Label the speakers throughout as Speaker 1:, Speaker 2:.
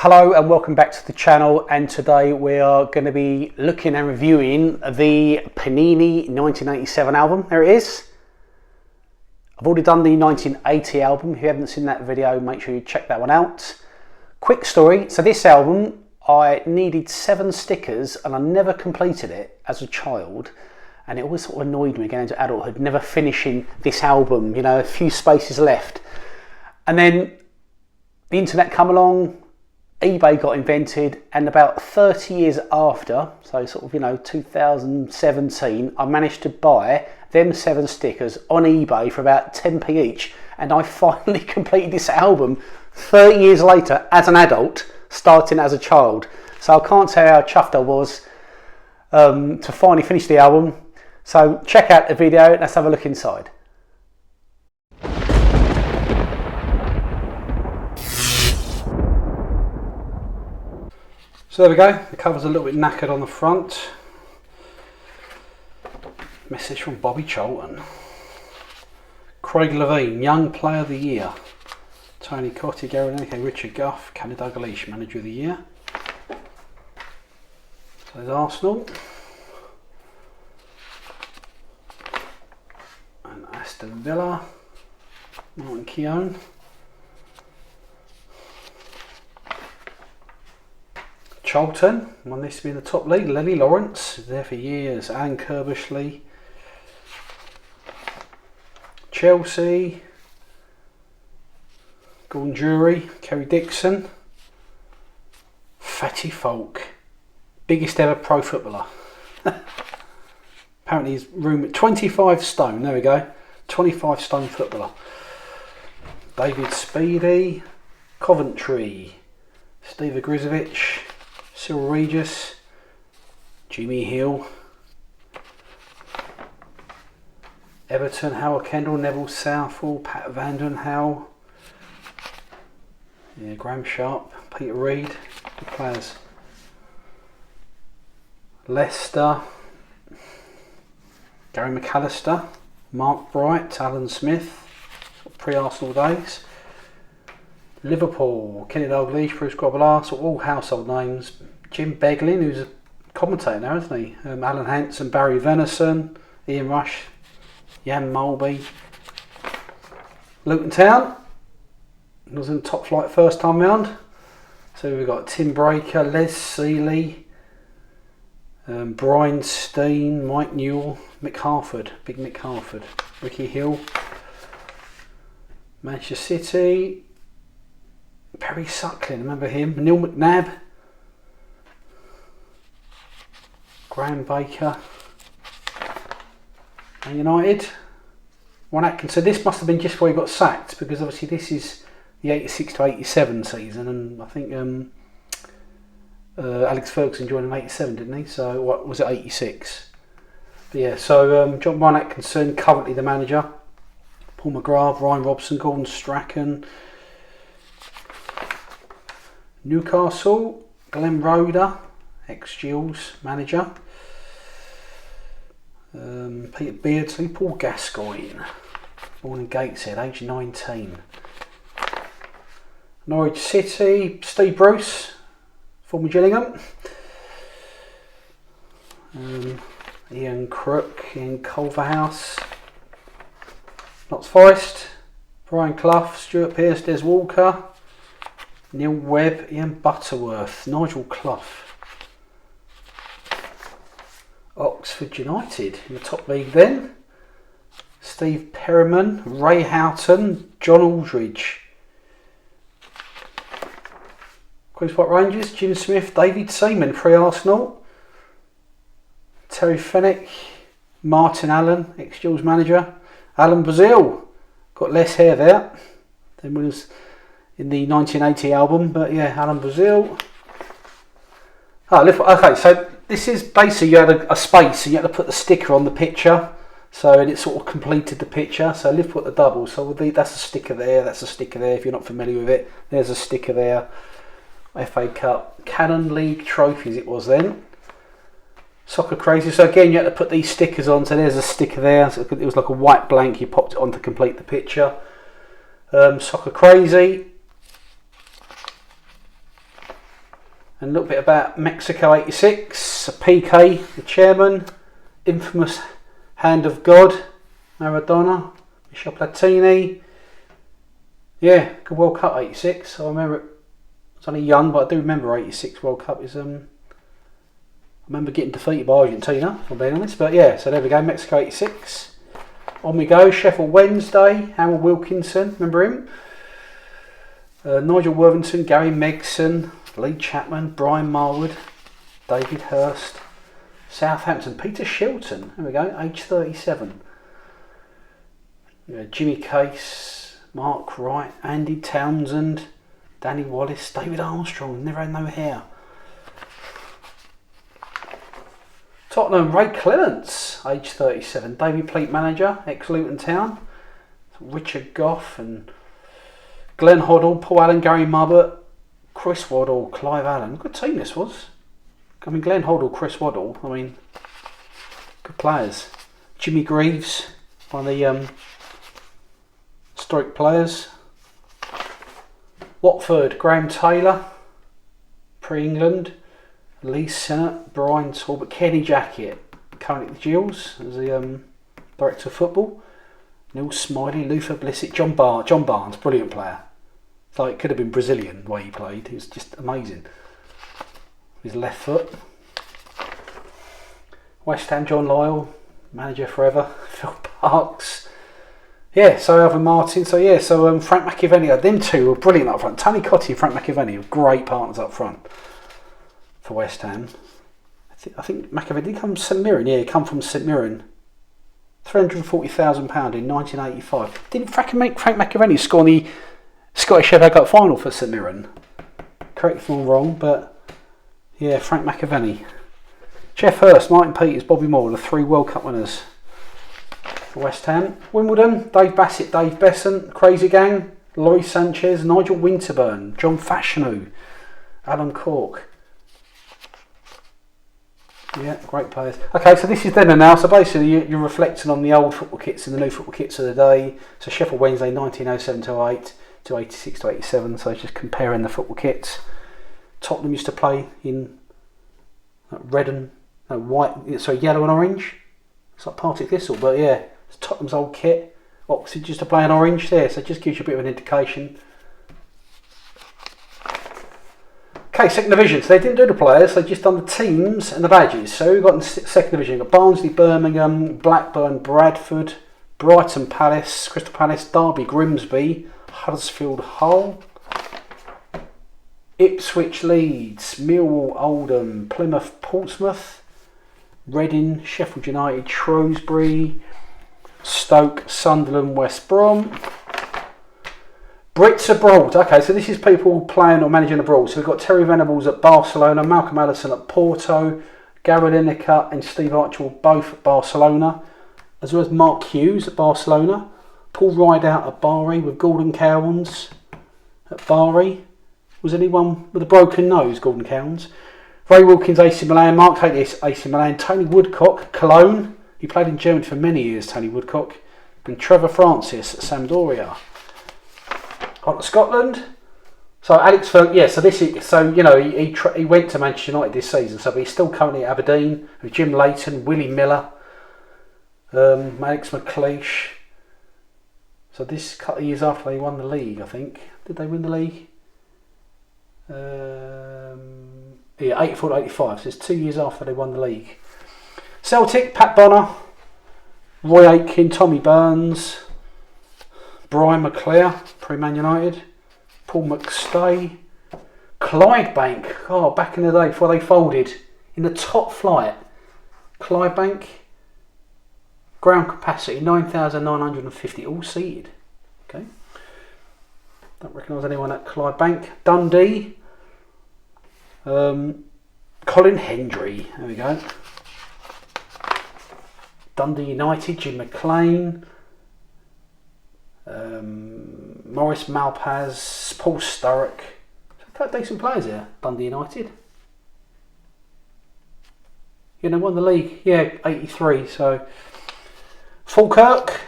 Speaker 1: Hello and welcome back to the channel, and today we are going to be looking and reviewing the Panini 1987 album. There it is. I've already done the 1980 album. If you haven't seen that video, make sure you check that one out. Quick story, so this album I needed 7 stickers and I never completed it as a child, and it always sort of annoyed me getting into adulthood, never finishing this album, you know, a few spaces left. And then the internet come along, eBay got invented, and about 30 years after, so sort of, you know, 2017, I managed to buy them 7 stickers on eBay for about 10p each, and I finally completed this album 30 years later as an adult, starting as a child. So I can't tell you how chuffed I was to finally finish the album. So check out the video, let's have a look inside. So there we go, the cover's a little bit knackered on the front. Message from Bobby Charlton. Craig Levine, Young Player of the Year. Tony Cotti, Gary Lineker, Richard Gough, Kenny Dalglish, Manager of the Year. So there's Arsenal. And Aston Villa. Martin Keown. Charlton, won this to be in the top league. Lenny Lawrence, there for years. Alan Kirbishley. Chelsea. Gordon Jury, Kerry Dixon. Fatty Folk, biggest ever pro footballer. Apparently he's rumoured 25 stone, there we go. 25 stone footballer. David Speedy. Coventry. Steve Grizovic. Cyril Regis, Jimmy Hill, Everton, Howard Kendall, Neville Southall, Pat Vandenhauw, yeah, Graham Sharp, Peter Reid, good players. Leicester, Gary McAllister, Mark Bright, Alan Smith, pre-Arsenal days. Liverpool, Kenny Dalglish, Bruce Grobbelaar, so all household names. Jim Beglin, who's a commentator now, isn't he? Alan Hansen, Barry Venison, Ian Rush, Jan Mulby. Luton Town was in top flight first time round. So we've got Tim Breaker, Les Seeley, Brian Steen, Mike Newell, Mick Harford, big Mick Harford, Ricky Hill. Manchester City, Perry Suckling, remember him? Neil McNabb, Graham Baker. And United, Ron Atkinson. This must have been just before he got sacked, because obviously this is the 86 to 87 season, and I think Alex Ferguson joined in 87, didn't he? So what was it, 86? But yeah, so Ron Atkinson, currently the manager. Paul McGrath, Ryan Robson, Gordon Strachan. Newcastle, Glenn Roeder, ex-Gills manager. Peter Beardsley, Paul Gascoigne, born in Gateshead, age 19. Norwich City, Steve Bruce, former Gillingham. Ian Crook, Ian Culverhouse. Notts Forest, Brian Clough, Stuart Pearce, Des Walker. Neil Webb, Ian Butterworth, Nigel Clough. Oxford United in the top league then. Steve Perriman, Ray Houghton, John Aldridge. Queen's Park Rangers, Jim Smith, David Seaman, pre-Arsenal. Terry Fennick, Martin Allen, ex-Gills manager. Alan Brazil, got less hair there than was in the 1980 album, but yeah, Alan Brazil. Okay, so this is basically, you had a space and you had to put the sticker on the picture, so and it sort of completed the picture. So Liverpool at the double, so that's a sticker there, that's a sticker there. If you're not familiar with it, there's a sticker there. FA Cup, Cannon League trophies it was then. Soccer Crazy, so again you had to put these stickers on, so there's a sticker there, so it was like a white blank, you popped it on to complete the picture. Soccer Crazy, And a little bit about Mexico 86, PK, the chairman, infamous hand of God, Maradona, Michel Platini. Yeah, good World Cup 86. I remember it. I was only young, but I do remember 86 World Cup is I remember getting defeated by Argentina, if I'm being honest. But yeah, so there we go, Mexico 86. On we go, Sheffield Wednesday, Howard Wilkinson, remember him? Nigel Worthington, Gary Megson, Lee Chapman, Brian Marwood, David Hurst. Southampton, Peter Shilton, there we go, age 37. Jimmy Case, Mark Wright, Andy Townsend, Danny Wallace, David Armstrong, never had no hair. Tottenham, Ray Clements, age 37. Davy Pleat, manager, ex-Luton Town. Richard Goff and Glenn Hoddle, Paul Allen, Gary Mubbert, Chris Waddle, Clive Allen. Good team this was. I mean, Glenn Hoddle, Chris Waddle, I mean, good players. Jimmy Greaves, one of the historic players. Watford, Graham Taylor, pre-England. Lee Sennett, Brian Talbot, Kenny Jackett, currently at the Gills as the director of football. Neil Smiley, Luther Blissett, John Barnes, brilliant player. So it could have been Brazilian the way he played. He was just amazing. His left foot. West Ham, John Lyle, manager forever. Phil Parks. Yeah, so Alvin Martin. So yeah, so Frank McAvenny. Them two were brilliant up front. Tony Cottee and Frank McAvenny were great partners up front for West Ham. I think McAvenny did come from St Mirren. Yeah, he come from St Mirren. £340,000 in 1985. Didn't Frank McAvenny score in the Scottish FA Cup final for St Mirren? Correct if I'm wrong, but yeah, Frank McAvenny. Jeff Hurst, Martin Peters, Bobby Moore, the 3 World Cup winners for West Ham. Wimbledon, Dave Bassett, Dave Besant, Crazy Gang, Laurie Sanchez, Nigel Winterburn, John Fashanu, Alan Cork. Yeah, great players. Okay, so this is then and now. So basically you're reflecting on the old football kits and the new football kits of the day. So Sheffield Wednesday 1907 to 08 to 86 to 87. So it's just comparing the football kits. Tottenham used to play in red and white, so yellow and orange. It's like Partick Thistle, but yeah, it's Tottenham's old kit. Oxford used to play in orange there, so it just gives you a bit of an indication. Okay, second division. So they didn't do the players, they just done the teams and the badges. So we've got in the second division, we've got Barnsley, Birmingham, Blackburn, Bradford, Brighton Palace, Crystal Palace, Derby, Grimsby, Huddersfield, Hull, Ipswich, Leeds, Millwall, Oldham, Plymouth, Portsmouth, Reading, Sheffield United, Shrewsbury, Stoke, Sunderland, West Brom. Brits abroad. Okay, so this is people playing or managing abroad. So we've got Terry Venables at Barcelona, Malcolm Allison at Porto, Gary Lineker and Steve Archibald both at Barcelona, as well as Mark Hughes at Barcelona, Paul Rideout at Bari with Gordon Cowans at Bari. Was anyone with a broken nose, Gordon Cowans? Ray Wilkins, AC Milan, Mark Haitley, AC Milan, Tony Woodcock, Cologne. He played in Germany for many years, Tony Woodcock. And Trevor Francis at Sampdoria. On to Scotland. So Alex Ferguson, yeah, so this is, so you know, he went to Manchester United this season, so he's still currently at Aberdeen with Jim Leighton, Willie Miller, Alex McLeish. So this couple of years after they won the league, I think. Did they win the league? Yeah, 84 to 85, so it's 2 years after they won the league. Celtic, Pat Bonner, Roy Aitken, Tommy Burns, Brian McClare, pre-Man United, Paul McStay, Clydebank, oh, back in the day before they folded, in the top flight. Clydebank, ground capacity 9,950, all seated. Okay. Don't recognise anyone at Clydebank. Dundee, Colin Hendry, there we go. Dundee United, Jim McLean, Maurice Malpaz, Paul Sturrock. Quite decent players here, Dundee United. You know, won the league, yeah, 83, so. Falkirk,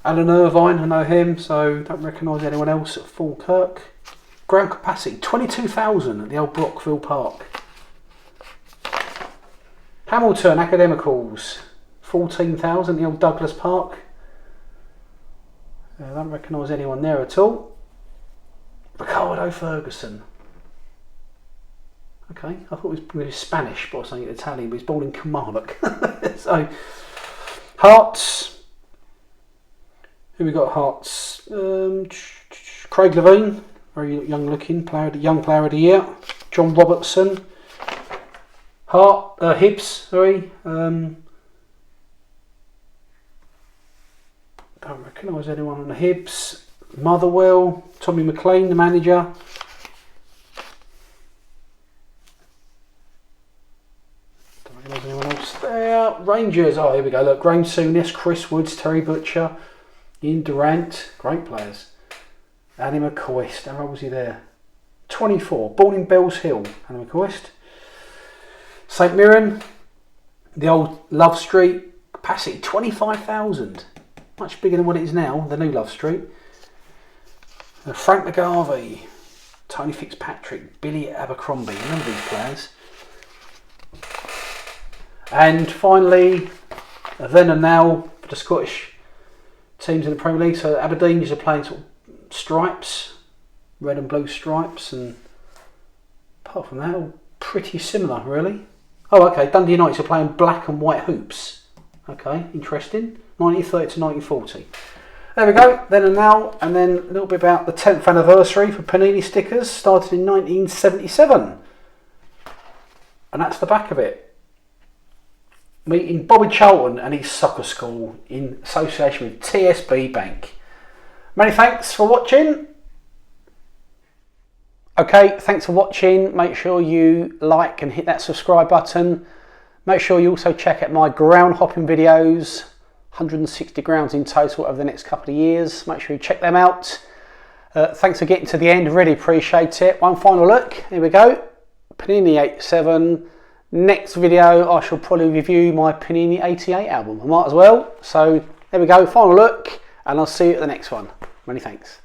Speaker 1: Alan Irvine, I know him, so don't recognise anyone else at Falkirk. Ground capacity 22,000 at the old Brockville Park. Hamilton Academicals 14,000 at the old Douglas Park. I don't recognise anyone there at all. Ricardo Ferguson. Okay, I thought he was Spanish, but I was saying Italian, but he's born in Kilmarnock. So, Hearts. Who we got? Hearts. Craig Levine, very young looking player, young player of the year. John Robertson. Hibs, sorry. Don't recognise anyone on the Hibs. Motherwell, Tommy McLean, the manager. Don't recognise anyone else there. Rangers, oh here we go, look, Graham Souness, Chris Woods, Terry Butcher, Ian Durant, great players. Andy McCoist, how old was he there? 24, born in Bells Hill, Andy McCoist. St Mirren, the old Love Street, capacity 25,000. Much bigger than what it is now, the new Love Street. Frank McGarvey, Tony Fitzpatrick, Billy Abercrombie, none of these players. And finally, then and now for the Scottish teams in the Premier League. So Aberdeen are playing sort of stripes, red and blue stripes, and apart from that, all pretty similar really. Oh, okay, Dundee United are playing black and white hoops. Okay, interesting. 1930 to 1940. There we go, then and now, and then a little bit about the 10th anniversary for Panini stickers, started in 1977. And that's the back of it. Meeting Bobby Charlton and his soccer school in association with TSB Bank. Many thanks for watching. Okay, thanks for watching. Make sure you like and hit that subscribe button. Make sure you also check out my ground hopping videos. 160 grounds in total over the next couple of years. Make sure you check them out. Thanks for getting to the end, really appreciate it. One final look, here we go. Panini 87. Next video I shall probably review my Panini 88 album. I might as well. So there we go, final look, and I'll see you at the next one. Many thanks.